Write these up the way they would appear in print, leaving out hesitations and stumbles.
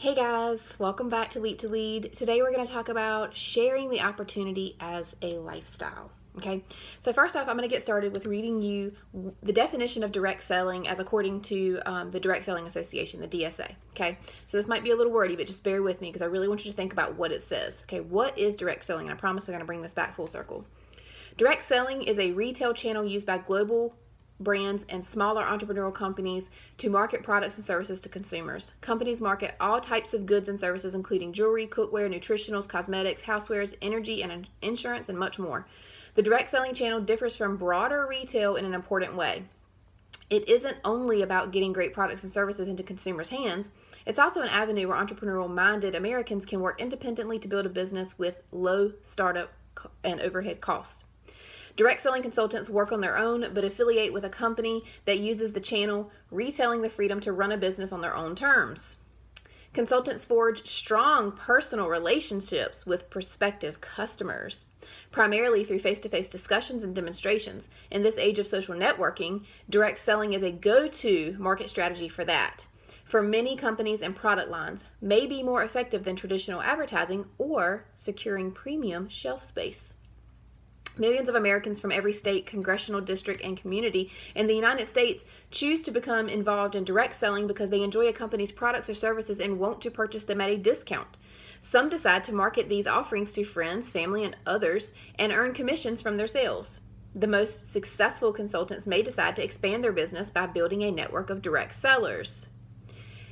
Hey guys, welcome back to Leap to Lead. Today we're going to talk about sharing the opportunity as a lifestyle. Okay, so first off, I'm going to get started with reading you the definition of direct selling as according to the Direct Selling Association, the DSA. Okay, so this might be a little wordy, but just bear with me because I really want you to think about what it says. Okay, what is direct selling? And I promise I'm going to bring this back full circle. Direct selling is a retail channel used by global brands and smaller entrepreneurial companies to market products and services to consumers. Companies market all types of goods and services, including jewelry, cookware, nutritionals, cosmetics, housewares, energy, and insurance, and much more. The direct selling channel differs from broader retail in an important way. It isn't only about getting great products and services into consumers' hands. It's also an avenue where entrepreneurial-minded Americans can work independently to build a business with low startup and overhead costs. Direct selling consultants work on their own, but affiliate with a company that uses the channel, retailing the freedom to run a business on their own terms. Consultants forge strong personal relationships with prospective customers, primarily through face-to-face discussions and demonstrations. In this age of social networking, direct selling is a go-to market strategy for that. For many companies and product lines, may be more effective than traditional advertising or securing premium shelf space. Millions of Americans from every state, congressional district, and community in the United States choose to become involved in direct selling because they enjoy a company's products or services and want to purchase them at a discount. Some decide to market these offerings to friends, family, and others and earn commissions from their sales. The most successful consultants may decide to expand their business by building a network of direct sellers.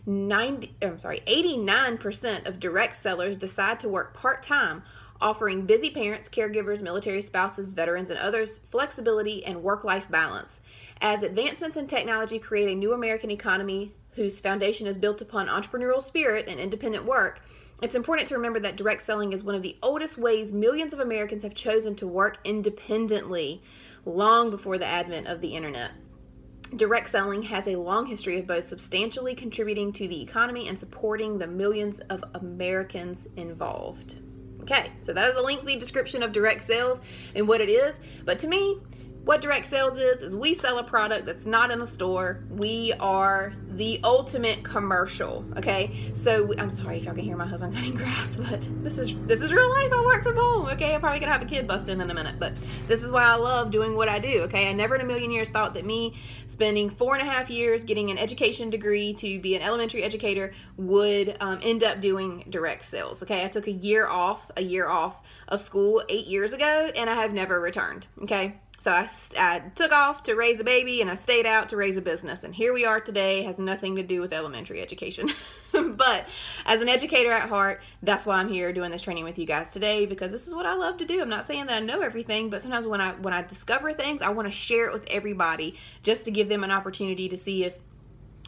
89% of direct sellers decide to work part-time, offering busy parents, caregivers, military spouses, veterans, and others flexibility and work-life balance. As advancements in technology create a new American economy whose foundation is built upon entrepreneurial spirit and independent work, it's important to remember that direct selling is one of the oldest ways millions of Americans have chosen to work independently, long before the advent of the internet. Direct selling has a long history of both substantially contributing to the economy and supporting the millions of Americans involved. Okay, so that is a lengthy description of direct sales and what it is. But to me, what direct sales is we sell a product that's not in a store. We are the ultimate commercial, okay? So I'm sorry if y'all can hear my husband cutting grass, but this is real life. I work from home, okay? I'm probably gonna have a kid bust in a minute, but this is why I love doing what I do, okay? I never in a million years thought that me spending 4.5 years getting an education degree to be an elementary educator would end up doing direct sales, okay? I took a year off of school 8 years ago, and I have never returned, okay? So I took off to raise a baby, and I stayed out to raise a business. And here we are today. It has nothing to do with elementary education. But as an educator at heart, that's why I'm here doing this training with you guys today, because this is what I love to do. I'm not saying that I know everything, but sometimes when I discover things, I want to share it with everybody just to give them an opportunity to see if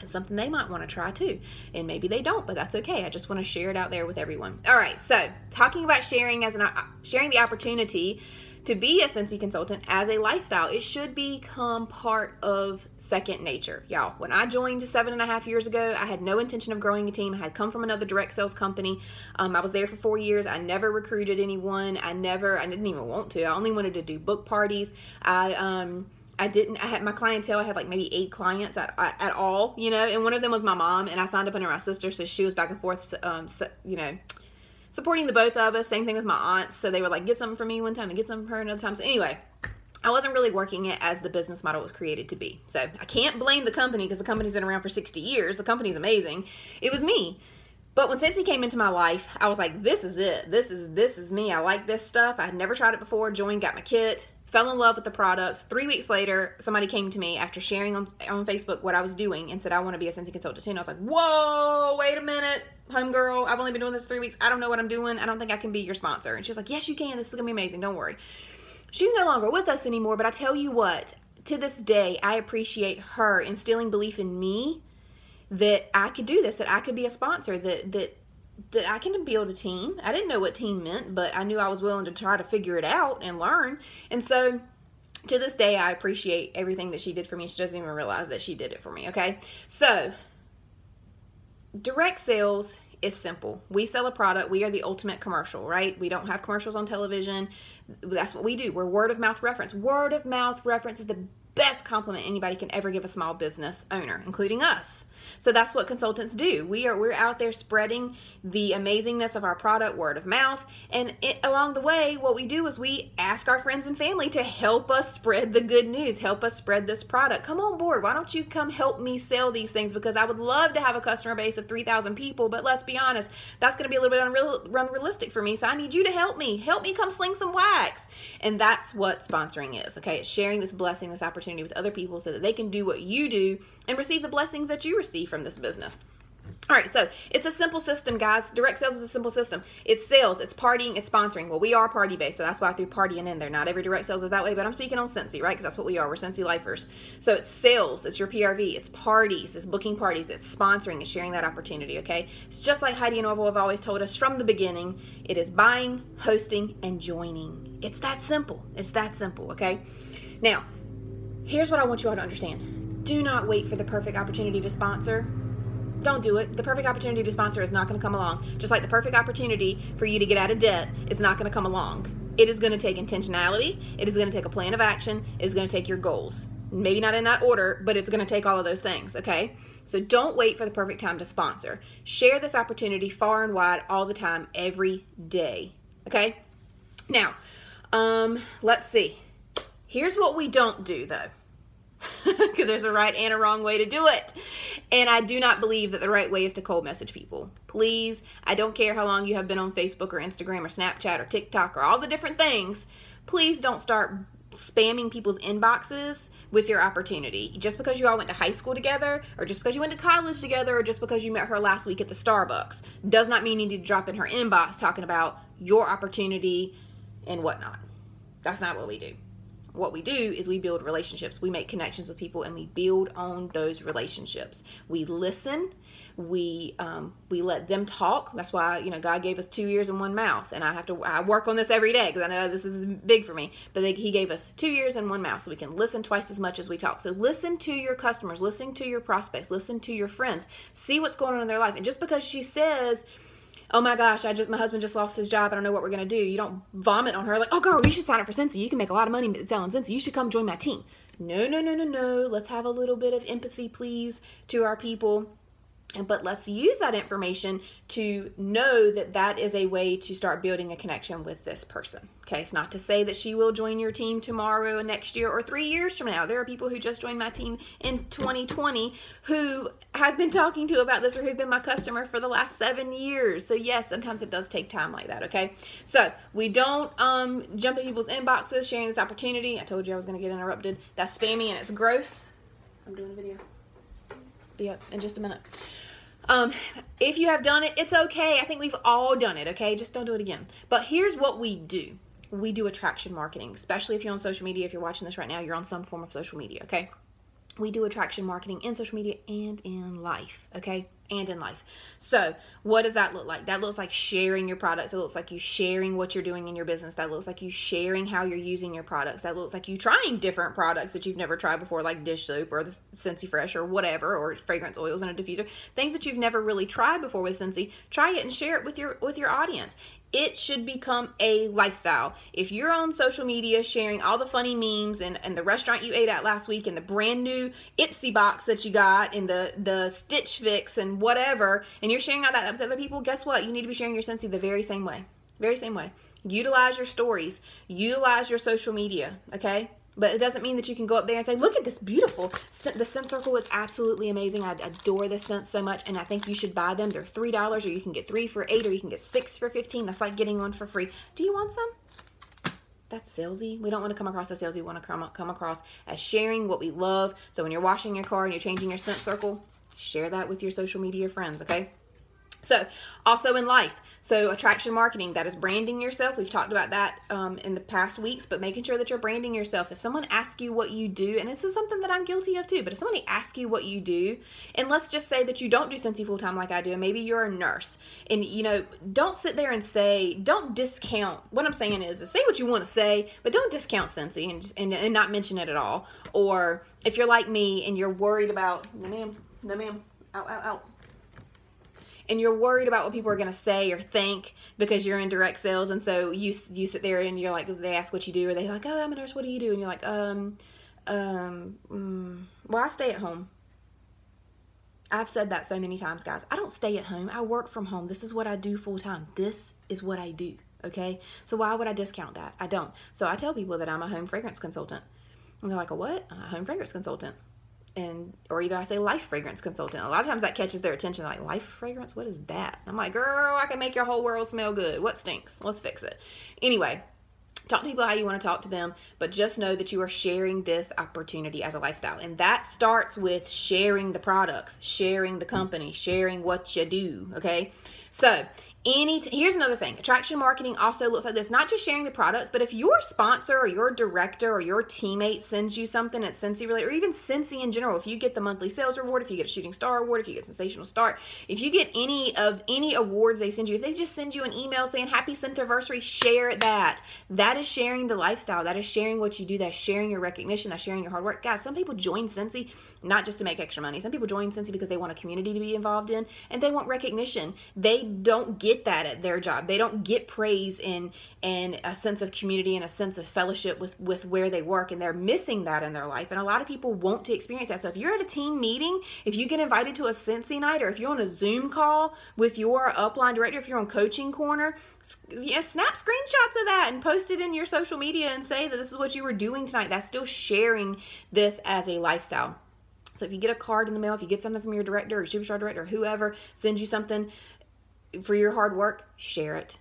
it's something they might want to try too. And maybe they don't, but that's okay. I just want to share it out there with everyone. All right, so talking about sharing the opportunity to be a Scentsy consultant as a lifestyle, it should become part of second nature. Y'all, when I joined 7.5 years ago, I had no intention of growing a team. I had come from another direct sales company. I was there for 4 years. I never recruited anyone. I didn't even want to. I only wanted to do book parties. I had my clientele. I had like maybe 8 clients at all, you know, and one of them was my mom, and I signed up under my sister, so she was back and forth, supporting the both of us. Same thing with my aunts. So they would like get something from me one time and get something from her another time. So anyway, I wasn't really working it as the business model was created to be. So I can't blame the company because the company's been around for 60 years. The company's amazing. It was me. But when Scentsy came into my life, I was like, this is it. This is me. I like this stuff. I had never tried it before. Joined, got my kit, fell in love with the products. 3 weeks later, somebody came to me after sharing on Facebook what I was doing and said, I want to be a Scentsy consultant too. And I was like, whoa, wait a minute, homegirl. I've only been doing this 3 weeks. I don't know what I'm doing. I don't think I can be your sponsor. And she's like, yes, you can. This is going to be amazing. Don't worry. She's no longer with us anymore, but I tell you what, to this day, I appreciate her instilling belief in me that I could do this, that I could be a sponsor, that I can build a team. I didn't know what team meant, but I knew I was willing to try to figure it out and learn. And so to this day, I appreciate everything that she did for me. She doesn't even realize that she did it for me, okay? So direct sales is simple. We sell a product. We are the ultimate commercial, right? We don't have commercials on television. That's what we do. We're word of mouth reference. Word of mouth reference is the best compliment anybody can ever give a small business owner, including us. So that's what consultants do. We're out there spreading the amazingness of our product word of mouth, and along the way, what we do is we ask our friends and family to help us spread the good news, help us spread this product. Come on board. Why don't you come help me sell these things? Because I would love to have a customer base of 3,000 people, but let's be honest, that's going to be a little bit unrealistic for me. So I need you to help me. Help me come sling some wax. And that's what sponsoring is. Okay, it's sharing this blessing, this opportunity with other people so that they can do what you do and receive the blessings that you receive from this business. All right, so it's a simple system, guys. Direct sales is a simple system. It's sales, it's partying, it's sponsoring. Well, we are party-based, so that's why I threw partying in there. Not every direct sales is that way, but I'm speaking on Scentsy, right? Because that's what we are. We're Scentsy lifers. So it's sales, it's your PRV, it's parties, it's booking parties, it's sponsoring, it's sharing that opportunity, okay? It's just like Heidi and Orville have always told us from the beginning. It is buying, hosting, and joining. It's that simple. It's that simple, okay? Now, here's what I want you all to understand. Do not wait for the perfect opportunity to sponsor. Don't do it. The perfect opportunity to sponsor is not going to come along. Just like the perfect opportunity for you to get out of debt is not going to come along. It is going to take intentionality. It is going to take a plan of action. It is going to take your goals. Maybe not in that order, but it's going to take all of those things, okay? So don't wait for the perfect time to sponsor. Share this opportunity far and wide all the time, every day, okay? Now, let's see. Here's what we don't do, though. Because there's a right and a wrong way to do it. And I do not believe that the right way is to cold message people. Please, I don't care how long you have been on Facebook or Instagram or Snapchat or TikTok or all the different things. Please don't start spamming people's inboxes with your opportunity. Just because you all went to high school together, or just because you went to college together, or just because you met her last week at the Starbucks, does not mean you need to drop in her inbox talking about your opportunity and whatnot. That's not what we do. What we do is we build relationships. We make connections with people, and we build on those relationships. We listen. We let them talk. That's why, God gave us 2 ears and 1 mouth, and I work on this every day because I know this is big for me. But He gave us 2 ears and 1 mouth, so we can listen twice as much as we talk. So listen to your customers, listen to your prospects, listen to your friends, see what's going on in their life. And just because she says, oh my gosh, my husband just lost his job, I don't know what we're going to do, you don't vomit on her like, oh girl, you should sign up for Scentsy. You can make a lot of money selling Scentsy. You should come join my team. No. Let's have a little bit of empathy, please, to our people. But let's use that information to know that that is a way to start building a connection with this person. Okay, it's not to say that she will join your team tomorrow and next year or 3 years from now. There are people who just joined my team in 2020 who I've been talking to about this, or who've been my customer for the last 7 years. So yes, sometimes it does take time like that, okay? So we don't jump in people's inboxes sharing this opportunity. I told you I was going to get interrupted. That's spammy and it's gross. I'm doing a video. Be up in just a minute. If you have done it, it's okay. I think we've all done it, okay? Just don't do it again. But here's what we do. We do attraction marketing, especially if you're on social media. If you're watching this right now, you're on some form of social media, okay? We do attraction marketing in social media and in life, okay? And in life. So what does that look like? That looks like sharing your products. It looks like you sharing what you're doing in your business. That looks like you sharing how you're using your products. That looks like you trying different products that you've never tried before, like dish soap or the Scentsy Fresh or whatever, or fragrance oils and a diffuser. Things that you've never really tried before with Scentsy. Try it and share it with your audience. It should become a lifestyle. If you're on social media sharing all the funny memes and the restaurant you ate at last week and the brand new Ipsy box that you got and the Stitch Fix and whatever, and you're sharing all that with other people, guess what? You need to be sharing your Scentsy the very same way. Very same way. Utilize your stories. Utilize your social media, okay? But it doesn't mean that you can go up there and say, look at this beautiful scent. The scent circle is absolutely amazing. I adore the scents so much, and I think you should buy them. They're $3, or you can get 3 for $8, or you can get 6 for $15. That's like getting one for free. Do you want some? That's salesy. We don't want to come across as salesy. We want to come across as sharing what we love. So when you're washing your car and you're changing your scent circle, share that with your social media friends, okay? So also in life, so attraction marketing, that is branding yourself. We've talked about that in the past weeks, but making sure that you're branding yourself. If someone asks you what you do, and this is something that I'm guilty of too, but if somebody asks you what you do, and let's just say that you don't do Scentsy full time like I do, and maybe you're a nurse, and don't sit there and say, don't discount. What I'm saying is say what you want to say, but don't discount Scentsy and not mention it at all. Or if you're like me and you're worried about, no ma'am, out. And you're worried about what people are going to say or think because you're in direct sales. And so you sit there and you're like, they ask what you do, or they're like, oh, I'm a nurse, what do you do? And you're like, Well, I stay at home. I've said that so many times, guys. I don't stay at home. I work from home. This is what I do full time. This is what I do, okay? So why would I discount that? I don't. So I tell people that I'm a home fragrance consultant. And they're like, a what? A home fragrance consultant. Or either I say life fragrance consultant. A lot of times that catches their attention. They're like, life fragrance? What is that? I'm like, girl, I can make your whole world smell good. What stinks? Let's fix it. Anyway, talk to people how you want to talk to them, but just know that you are sharing this opportunity as a lifestyle. And that starts with sharing the products, sharing the company, sharing what you do, okay? So here's another thing. Attraction marketing also looks like this. Not just sharing the products, but if your sponsor or your director or your teammate sends you something that's Scentsy related, or even Scentsy in general, if you get the monthly sales reward, if you get a shooting star award, if you get sensational start, if you get any awards they send you, if they just send you an email saying happy Scentiversary, share that. That is sharing the lifestyle. That is sharing what you do. That's sharing your recognition. That's sharing your hard work. Guys, some people join Scentsy not just to make extra money. Some people join Scentsy because they want a community to be involved in, and they want recognition. They don't get that at their job. They don't get praise and a sense of community and a sense of fellowship with where they work, and they're missing that in their life. And a lot of people want to experience that. So if you're at a team meeting, if you get invited to a Scentsy night, or if you're on a Zoom call with your upline director, if you're on Coaching Corner, snap screenshots of that and post it in your social media and say that this is what you were doing tonight. That's still sharing this as a lifestyle. So if you get a card in the mail, if you get something from your director or superstar director or whoever sends you something for your hard work, share it.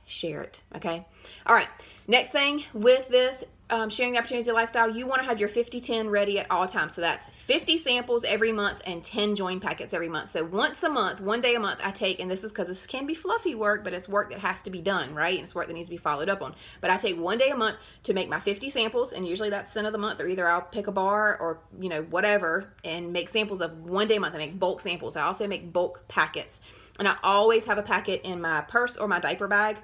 Share it, okay? All right, next thing with this, sharing the opportunities of lifestyle, you want to have your 50-10 ready at all times. So that's 50 samples every month and 10 join packets every month. So once a month, one day a month, I take, and this is because this can be fluffy work, but it's work that has to be done, right? And it's work that needs to be followed up on. But I take one day a month to make my 50 samples, and usually that's scent of the month, or either I'll pick a bar or, you know, whatever, and make samples of one day a month. I make bulk samples. I also make bulk packets. And I always have a packet in my purse or my diaper bag,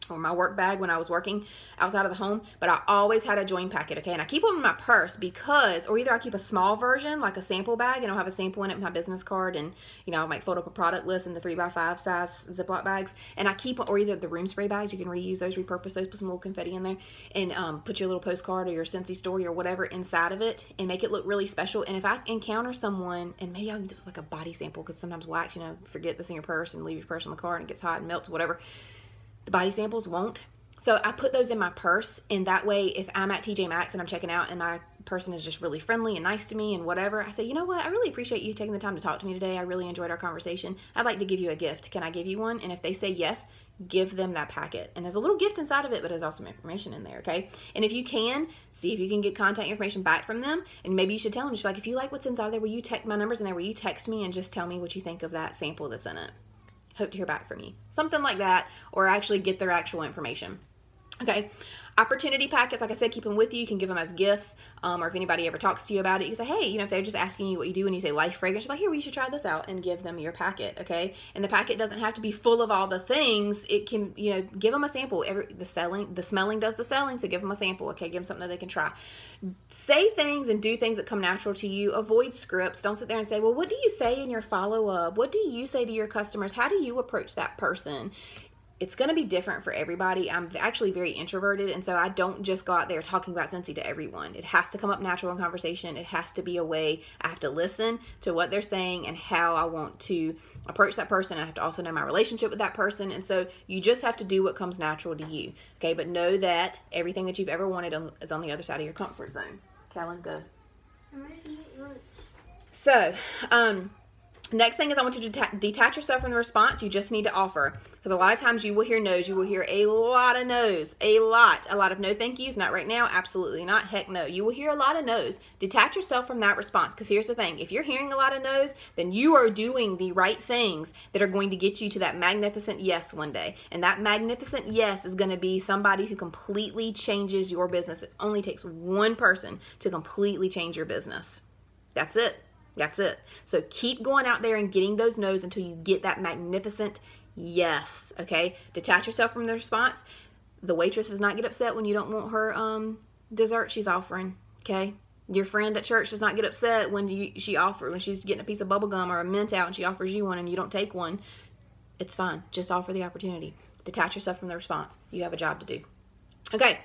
or my work bag when I was working outside of the home, but I always had a join packet, okay? And I keep them in my purse because, or either I keep a small version, like a sample bag, and I'll have a sample in it with my business card, and, you know, I might fold up a product list in the 3x5 size Ziploc bags, and I keep, or either the room spray bags, you can reuse those, repurpose those, put some little confetti in there, and put your little postcard or your Scentsy story or whatever inside of it, and make it look really special. And if I encounter someone, and maybe I'll do like a body sample, because sometimes wax, you know, forget this in your purse and leave your purse in the car and it gets hot and melts, whatever. The body samples won't. So I put those in my purse, and that way if I'm at TJ Maxx and I'm checking out and my person is just really friendly and nice to me and whatever, I say, you know what, I really appreciate you taking the time to talk to me today. I really enjoyed our conversation. I'd like to give you a gift. Can I give you one? And if they say yes, give them that packet. And there's a little gift inside of it, but there's also some information in there, okay? And if you can, see if you can get contact information back from them, and maybe you should tell them, just like, if you like what's inside there, will you text my numbers in there, will you text me and just tell me what you think of that sample that's in it? Hope to hear back from you. Something like that, or actually get their actual information. Okay, opportunity packets, like I said, keep them with you. You can give them as gifts, or if anybody ever talks to you about it, you can say, hey, you know, if they're just asking you what you do and you say life fragrance, you're like, here, well, you should try this out, and give them your packet, okay? And the packet doesn't have to be full of all the things. It can, you know, give them a sample. The smelling does the selling, so give them a sample, okay? Give them something that they can try. Say things and do things that come natural to you. Avoid scripts. Don't sit there and say, well, what do you say in your follow-up? What do you say to your customers? How do you approach that person? It's going to be different for everybody. I'm actually very introverted, and so I don't just go out there talking about Scentsy to everyone. It has to come up natural in conversation. It has to be a way I have to listen to what they're saying and how I want to approach that person. I have to also know my relationship with that person, and so you just have to do what comes natural to you, okay? But know that everything that you've ever wanted is on the other side of your comfort zone. Callan, go. I'm going to eat lunch. So, next thing is I want you to detach yourself from the response. You just need to offer. Because a lot of times you will hear no's. You will hear a lot of no's. A lot of no thank yous. Not right now. Absolutely not. Heck no. You will hear a lot of no's. Detach yourself from that response. Because here's the thing. If you're hearing a lot of no's, then you are doing the right things that are going to get you to that magnificent yes one day. And that magnificent yes is going to be somebody who completely changes your business. It only takes one person to completely change your business. That's it. That's it. So keep going out there and getting those no's until you get that magnificent yes, okay? Detach yourself from the response. The waitress does not get upset when you don't want her dessert she's offering, okay? Your friend at church does not get upset when when she's getting a piece of bubble gum or a mint out and she offers you one and you don't take one. It's fine. Just offer the opportunity. Detach yourself from the response. You have a job to do. Okay.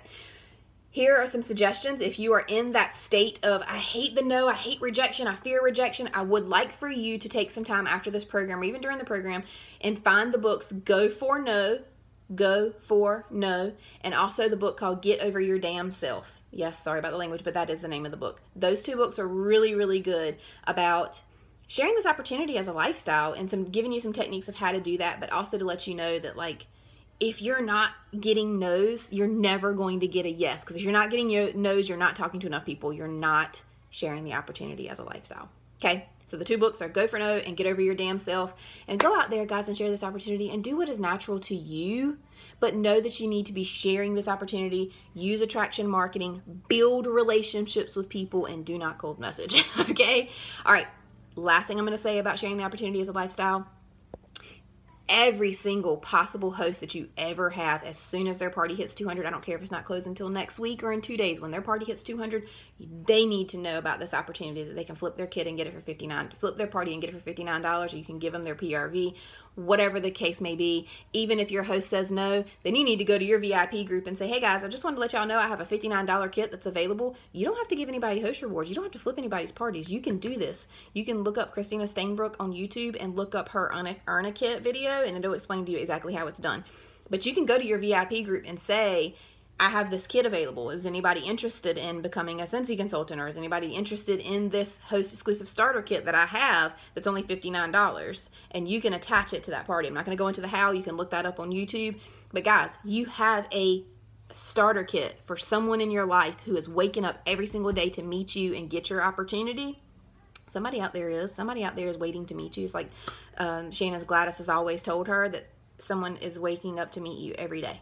Here are some suggestions. If you are in that state of, I hate the no, I hate rejection, I fear rejection, I would like for you to take some time after this program, or even during the program, and find the books Go For No, and also the book called Get Over Your Damn Self. Yes, sorry about the language, but that is the name of the book. Those two books are really, really good about sharing this opportunity as a lifestyle and giving you some techniques of how to do that, but also to let you know that, like, if you're not getting no's, you're never going to get a yes. Because if you're not getting no's, you're not talking to enough people. You're not sharing the opportunity as a lifestyle. Okay? So the two books are Go For No and Get Over Your Damn Self. And go out there, guys, and share this opportunity and do what is natural to you. But know that you need to be sharing this opportunity. Use attraction marketing. Build relationships with people. And do not cold message. Okay? All right. Last thing I'm going to say about sharing the opportunity as a lifestyle. Every single possible host that you ever have, as soon as their party hits 200, I don't care if it's not closed until next week or in 2 days, when their party hits 200, they need to know about this opportunity that they can flip their kit and get it for flip their party and get it for $59, or you can give them their PRV, whatever the case may be. Even if your host says no, then you need to go to your VIP group and say, hey guys, I just wanted to let y'all know I have a $59 kit that's available. You don't have to give anybody host rewards. You don't have to flip anybody's parties. You can do this. You can look up Christina Stainbrook on YouTube and look up her Earn a Kit video, and it'll explain to you exactly how it's done. But you can go to your VIP group and say, I have this kit available. Is anybody interested in becoming a Scentsy consultant, or is anybody interested in this host exclusive starter kit that I have that's only $59? And you can attach it to that party. I'm not going to go into the how. You can look that up on YouTube. But guys, you have a starter kit for someone in your life who is waking up every single day to meet you and get your opportunity. Somebody out there is waiting to meet you. It's like Shannon's Gladys has always told her that someone is waking up to meet you every day.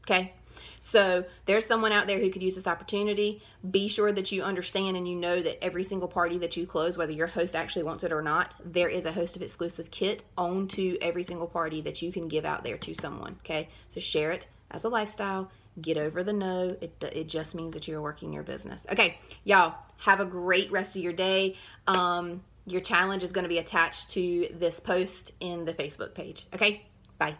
Okay? So there's someone out there who could use this opportunity. Be sure that you understand and you know that every single party that you close, whether your host actually wants it or not, there is a host of exclusive kit on to every single party that you can give out there to someone. Okay? So share it as a lifestyle. Get over the no. It just means that you're working your business. Okay, y'all, have a great rest of your day. Your challenge is going to be attached to this post in the Facebook page. Okay, bye.